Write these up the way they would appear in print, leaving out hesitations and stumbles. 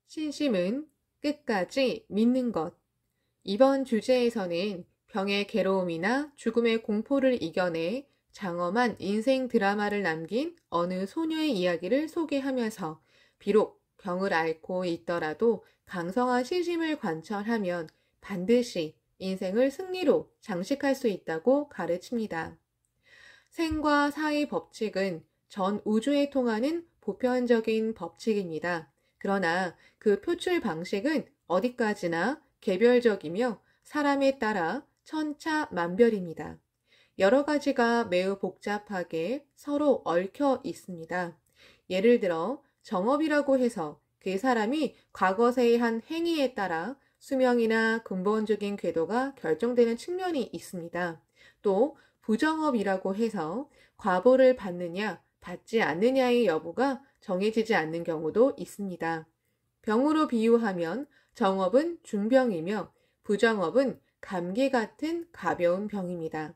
신심은 끝까지 믿는 것. 이번 주제에서는 병의 괴로움이나 죽음의 공포를 이겨내 장엄한 인생 드라마를 남긴 어느 소녀의 이야기를 소개하면서 비록 병을 앓고 있더라도 강성한 신심을 관철하면 반드시 인생을 승리로 장식할 수 있다고 가르칩니다. 생과 사의 법칙은 전 우주에 통하는 보편적인 법칙입니다. 그러나 그 표출 방식은 어디까지나 개별적이며 사람에 따라 천차만별입니다. 여러 가지가 매우 복잡하게 서로 얽혀 있습니다. 예를 들어 정업이라고 해서 그 사람이 과거세의 한 행위에 따라 수명이나 근본적인 궤도가 결정되는 측면이 있습니다. 또 부정업이라고 해서 과보를 받느냐 받지 않느냐의 여부가 정해지지 않는 경우도 있습니다. 병으로 비유하면 정업은 중병이며 부정업은 감기 같은 가벼운 병입니다.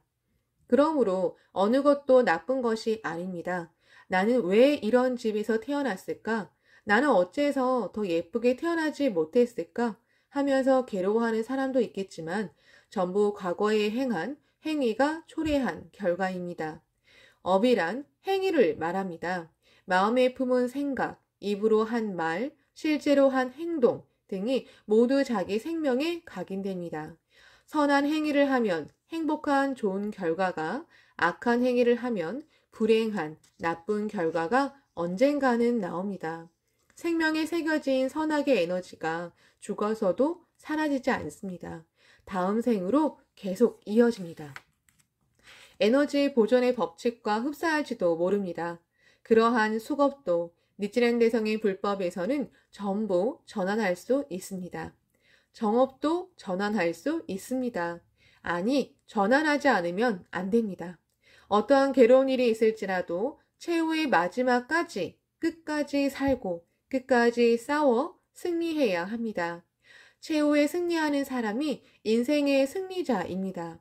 그러므로 어느 것도 나쁜 것이 아닙니다. 나는 왜 이런 집에서 태어났을까? 나는 어째서 더 예쁘게 태어나지 못했을까? 하면서 괴로워하는 사람도 있겠지만 전부 과거에 행한 행위가 초래한 결과입니다. 업이란 행위를 말합니다. 마음에 품은 생각, 입으로 한 말, 실제로 한 행동 등이 모두 자기 생명에 각인됩니다. 선한 행위를 하면 행복한 좋은 결과가, 악한 행위를 하면 불행한 나쁜 결과가 언젠가는 나옵니다. 생명에 새겨진 선악의 에너지가 죽어서도 사라지지 않습니다. 다음 생으로 계속 이어집니다. 에너지 보존의 법칙과 흡사할지도 모릅니다. 그러한 수급도 뉴질랜드성의 불법에서는 전부 전환할 수 있습니다. 정업도 전환할 수 있습니다. 아니, 전환하지 않으면 안 됩니다. 어떠한 괴로운 일이 있을지라도 최후의 마지막까지 끝까지 살고 끝까지 싸워 승리해야 합니다. 최후에 승리하는 사람이 인생의 승리자입니다.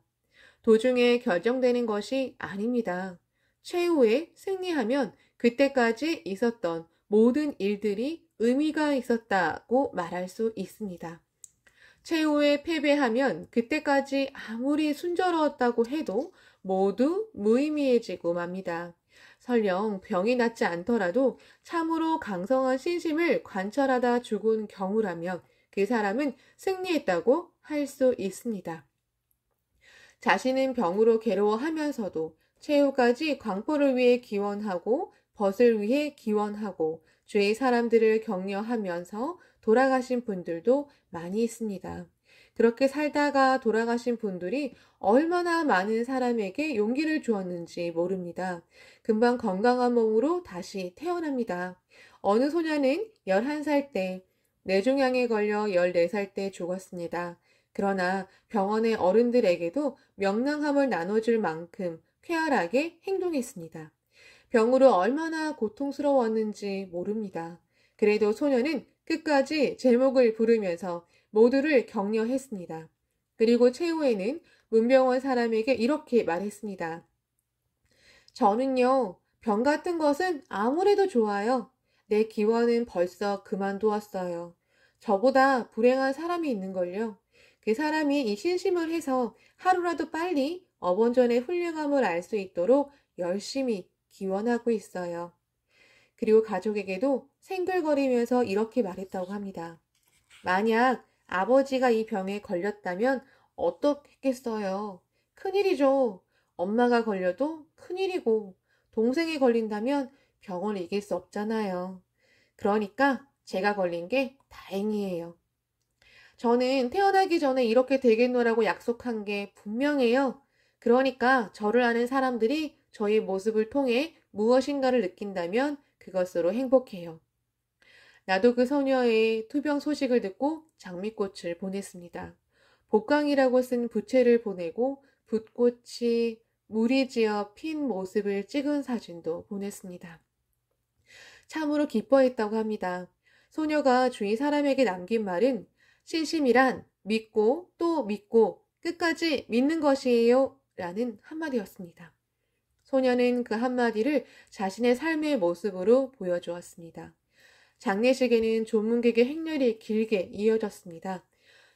도중에 결정되는 것이 아닙니다. 최후에 승리하면 그때까지 있었던 모든 일들이 의미가 있었다고 말할 수 있습니다. 최후에 패배하면 그때까지 아무리 순조로웠다고 해도 모두 무의미해지고 맙니다. 설령 병이 낫지 않더라도 참으로 강성한 신심을 관철하다 죽은 경우라면 그 사람은 승리했다고 할 수 있습니다. 자신은 병으로 괴로워하면서도 최후까지 광포를 위해 기원하고 벗을 위해 기원하고 주의 사람들을 격려하면서 돌아가신 분들도 많이 있습니다. 그렇게 살다가 돌아가신 분들이 얼마나 많은 사람에게 용기를 주었는지 모릅니다. 금방 건강한 몸으로 다시 태어납니다. 어느 소녀는 11살 때 뇌종양에 걸려 14살 때 죽었습니다. 그러나 병원의 어른들에게도 명랑함을 나눠줄 만큼 쾌활하게 행동했습니다. 병으로 얼마나 고통스러웠는지 모릅니다. 그래도 소녀는 끝까지 제목을 부르면서 모두를 격려했습니다. 그리고 최후에는 문병원 사람에게 이렇게 말했습니다. 저는요, 병 같은 것은 아무래도 좋아요. 내 기원은 벌써 그만두었어요. 저보다 불행한 사람이 있는걸요. 그 사람이 이 신심을 해서 하루라도 빨리 어번전의 훌륭함을 알 수 있도록 열심히 기원하고 있어요. 그리고 가족에게도 생글거리면서 이렇게 말했다고 합니다. 만약 아버지가 이 병에 걸렸다면 어떻겠어요? 큰일이죠. 엄마가 걸려도 큰일이고 동생이 걸린다면 병을 이길 수 없잖아요. 그러니까 제가 걸린 게 다행이에요. 저는 태어나기 전에 이렇게 되겠노라고 약속한 게 분명해요. 그러니까 저를 아는 사람들이 저의 모습을 통해 무엇인가를 느낀다면 그것으로 행복해요. 나도 그 소녀의 투병 소식을 듣고 장미꽃을 보냈습니다. 복강이라고 쓴 부채를 보내고 붓꽃이 무리지어 핀 모습을 찍은 사진도 보냈습니다. 참으로 기뻐했다고 합니다. 소녀가 주위 사람에게 남긴 말은 신심이란 믿고 또 믿고 끝까지 믿는 것이에요 라는 한마디였습니다. 소녀는 그 한마디를 자신의 삶의 모습으로 보여주었습니다. 장례식에는 조문객의 행렬이 길게 이어졌습니다.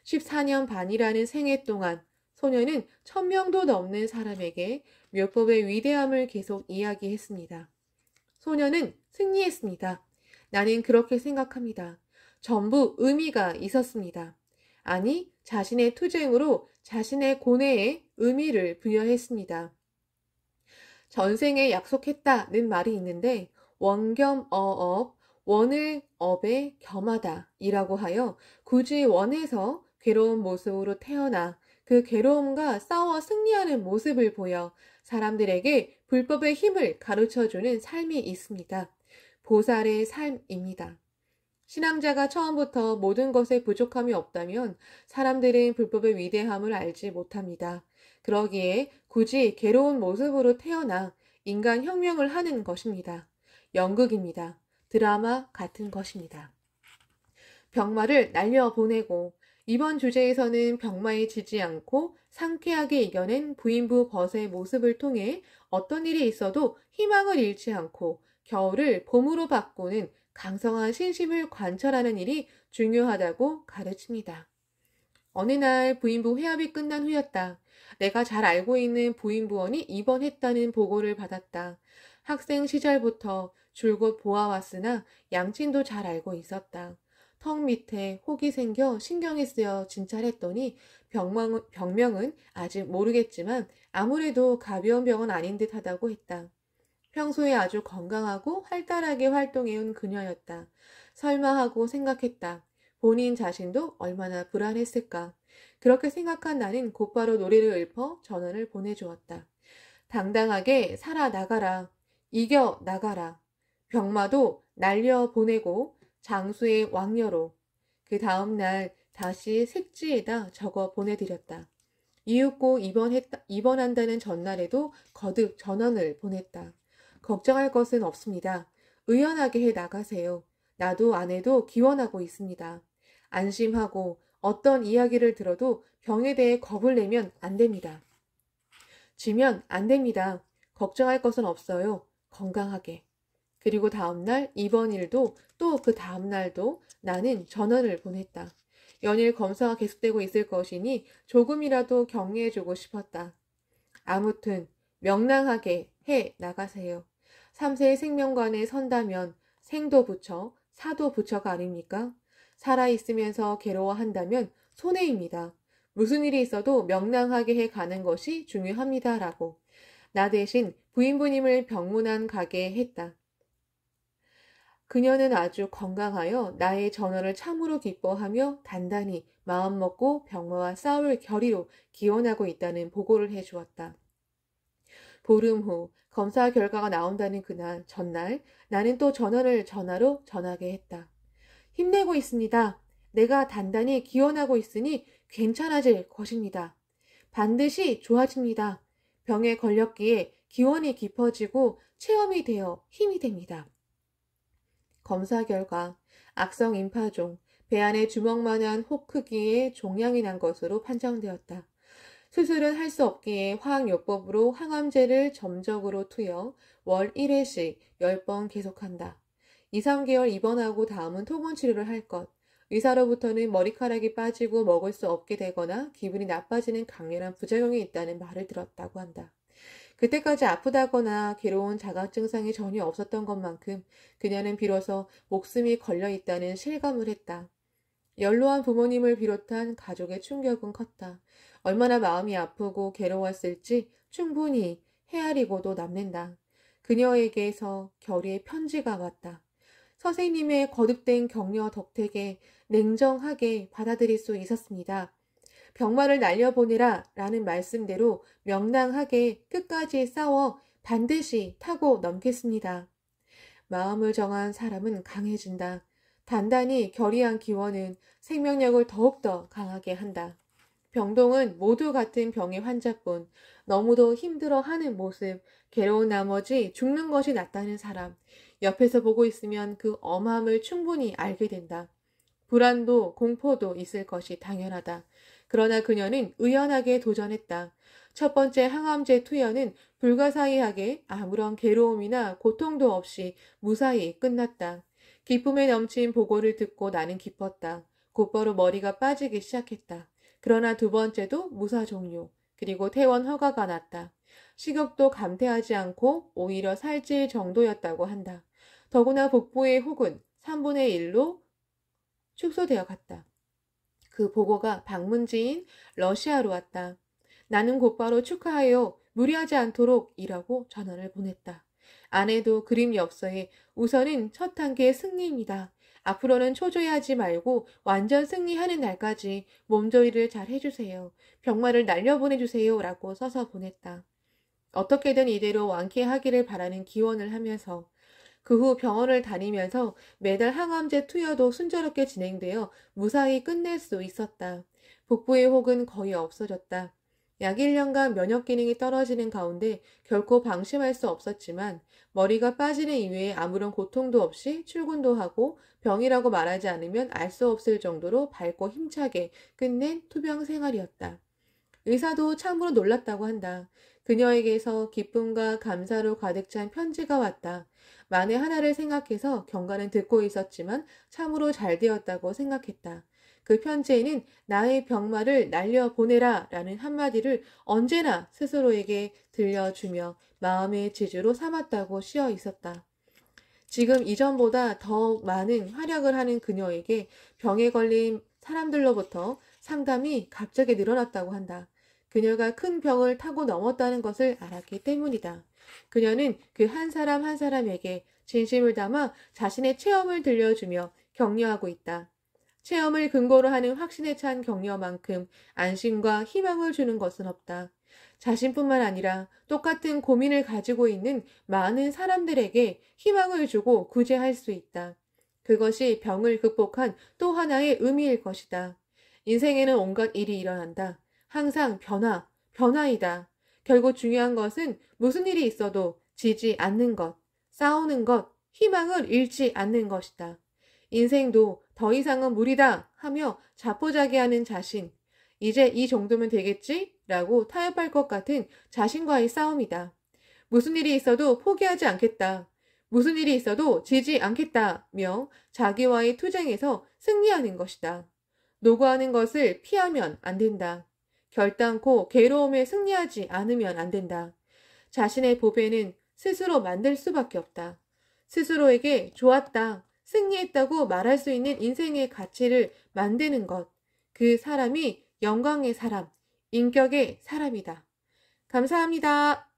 14년 반이라는 생애 동안 소녀는 1000명도 넘는 사람에게 묘법의 위대함을 계속 이야기했습니다. 소녀는 승리했습니다. 나는 그렇게 생각합니다. 전부 의미가 있었습니다. 아니, 자신의 투쟁으로 자신의 고뇌에 의미를 부여했습니다. 전생에 약속했다는 말이 있는데 원겸어업, 원을 업에 겸하다 이라고 하여 굳이 원에서 괴로운 모습으로 태어나 그 괴로움과 싸워 승리하는 모습을 보여 사람들에게 불법의 힘을 가르쳐주는 삶이 있습니다. 보살의 삶입니다. 신앙자가 처음부터 모든 것에 부족함이 없다면 사람들은 불법의 위대함을 알지 못합니다. 그러기에 굳이 괴로운 모습으로 태어나 인간 혁명을 하는 것입니다. 연극입니다. 드라마 같은 것입니다. 병마를 날려보내고 이번 주제에서는 병마에 지지 않고 상쾌하게 이겨낸 부인부 벗의 모습을 통해 어떤 일이 있어도 희망을 잃지 않고 겨울을 봄으로 바꾸는 강성한 신심을 관철하는 일이 중요하다고 가르칩니다. 어느 날 부인부 회합이 끝난 후였다. 내가 잘 알고 있는 부인부원이 입원했다는 보고를 받았다. 학생 시절부터 줄곧 보아왔으나 양친도 잘 알고 있었다. 턱 밑에 혹이 생겨 신경이 쓰여 진찰했더니 병명은 아직 모르겠지만 아무래도 가벼운 병은 아닌 듯하다고 했다. 평소에 아주 건강하고 활달하게 활동해온 그녀였다. 설마 하고 생각했다. 본인 자신도 얼마나 불안했을까. 그렇게 생각한 나는 곧바로 노래를 읊어 전원을 보내주었다. 당당하게 살아나가라. 이겨나가라. 병마도 날려보내고 장수의 왕녀로. 그 다음날 다시 색지에다 적어 보내드렸다. 이윽고 입원한다는 전날에도 거듭 전원을 보냈다. 걱정할 것은 없습니다. 의연하게 해 나가세요. 나도 아내도 기원하고 있습니다. 안심하고 어떤 이야기를 들어도 병에 대해 겁을 내면 안 됩니다. 지면 안 됩니다. 걱정할 것은 없어요. 건강하게. 그리고 다음날 입원 일도 또 그 다음날도 나는 전원을 보냈다. 연일 검사가 계속되고 있을 것이니 조금이라도 격려해주고 싶었다. 아무튼 명랑하게 해 나가세요. 3세의 생명관에 선다면 생도 부처, 사도 부처가 아닙니까? 살아있으면서 괴로워한다면 손해입니다. 무슨 일이 있어도 명랑하게 해 가는 것이 중요합니다. 라고. 나 대신 부인부님을 병문안 가게 했다. 그녀는 아주 건강하여 나의 전원을 참으로 기뻐하며 단단히 마음먹고 병마와 싸울 결의로 기원하고 있다는 보고를 해주었다. 보름 후 검사 결과가 나온다는 그날 전날 나는 또 전원을 전화로 전하게 했다. 힘내고 있습니다. 내가 단단히 기원하고 있으니 괜찮아질 것입니다. 반드시 좋아집니다. 병에 걸렸기에 기원이 깊어지고 체험이 되어 힘이 됩니다. 검사 결과 악성 임파종, 배 안에 주먹만한 혹 크기의 종양이 난 것으로 판정되었다. 수술은 할 수 없기에 화학요법으로 항암제를 점적으로 투여 월 1회씩 10번 계속한다. 2, 3개월 입원하고 다음은 통원치료를 할 것. 의사로부터는 머리카락이 빠지고 먹을 수 없게 되거나 기분이 나빠지는 강렬한 부작용이 있다는 말을 들었다고 한다. 그때까지 아프다거나 괴로운 자각 증상이 전혀 없었던 것만큼 그녀는 비로소 목숨이 걸려 있다는 실감을 했다. 연로한 부모님을 비롯한 가족의 충격은 컸다. 얼마나 마음이 아프고 괴로웠을지 충분히 헤아리고도 남는다. 그녀에게서 결의의 편지가 왔다. 선생님의 거듭된 격려 덕택에 냉정하게 받아들일 수 있었습니다. 병마를 날려보내라 라는 말씀대로 명랑하게 끝까지 싸워 반드시 타고 넘겠습니다. 마음을 정한 사람은 강해진다. 단단히 결의한 기원은 생명력을 더욱더 강하게 한다. 병동은 모두 같은 병의 환자뿐 너무도 힘들어하는 모습, 괴로운 나머지 죽는 것이 낫다는 사람, 옆에서 보고 있으면 그 엄함을 충분히 알게 된다. 불안도 공포도 있을 것이 당연하다. 그러나 그녀는 의연하게 도전했다. 첫 번째 항암제 투여는 불가사의하게 아무런 괴로움이나 고통도 없이 무사히 끝났다. 기쁨에 넘친 보고를 듣고 나는 기뻤다. 곧바로 머리가 빠지기 시작했다. 그러나 두 번째도 무사 종료, 그리고 퇴원 허가가 났다. 식욕도 감퇴하지 않고 오히려 살찔 정도였다고 한다. 더구나 복부의 혹은 3분의 1로 축소되어 갔다. 그 보고가 방문지인 러시아로 왔다. 나는 곧바로 축하해요. 무리하지 않도록 이라고 전화를 보냈다. 아내도 그림 엽서에 우선은 첫 단계의 승리입니다. 앞으로는 초조해하지 말고 완전 승리하는 날까지 몸조리를 잘 해주세요. 병마를 날려보내주세요. 라고 써서 보냈다. 어떻게든 이대로 완쾌하기를 바라는 기원을 하면서 그 후 병원을 다니면서 매달 항암제 투여도 순조롭게 진행되어 무사히 끝낼 수 있었다. 복부의 혹은 거의 없어졌다. 약 1년간 면역 기능이 떨어지는 가운데 결코 방심할 수 없었지만 머리가 빠지는 이외에 아무런 고통도 없이 출근도 하고 병이라고 말하지 않으면 알 수 없을 정도로 밝고 힘차게 끝낸 투병 생활이었다. 의사도 참으로 놀랐다고 한다. 그녀에게서 기쁨과 감사로 가득 찬 편지가 왔다. 만에 하나를 생각해서 경과는 듣고 있었지만 참으로 잘 되었다고 생각했다. 그 편지에는 나의 병마를 날려보내라 라는 한마디를 언제나 스스로에게 들려주며 마음의 지주로 삼았다고 쓰여 있었다. 지금 이전보다 더 많은 활약을 하는 그녀에게 병에 걸린 사람들로부터 상담이 갑자기 늘어났다고 한다. 그녀가 큰 병을 타고 넘었다는 것을 알았기 때문이다. 그녀는 그 한 사람 한 사람에게 진심을 담아 자신의 체험을 들려주며 격려하고 있다. 체험을 근거로 하는 확신에 찬 격려만큼 안심과 희망을 주는 것은 없다. 자신뿐만 아니라 똑같은 고민을 가지고 있는 많은 사람들에게 희망을 주고 구제할 수 있다. 그것이 병을 극복한 또 하나의 의미일 것이다. 인생에는 온갖 일이 일어난다. 항상 변화이다. 결국 중요한 것은 무슨 일이 있어도 지지 않는 것, 싸우는 것, 희망을 잃지 않는 것이다. 인생도 더 이상은 무리다 하며 자포자기하는 자신, 이제 이 정도면 되겠지? 라고 타협할 것 같은 자신과의 싸움이다. 무슨 일이 있어도 포기하지 않겠다. 무슨 일이 있어도 지지 않겠다며 자기와의 투쟁에서 승리하는 것이다. 노고하는 것을 피하면 안 된다. 결단코 괴로움에 승리하지 않으면 안 된다. 자신의 보배는 스스로 만들 수밖에 없다. 스스로에게 좋았다, 승리했다고 말할 수 있는 인생의 가치를 만드는 것. 그 사람이 영광의 사람, 인격의 사람이다. 감사합니다.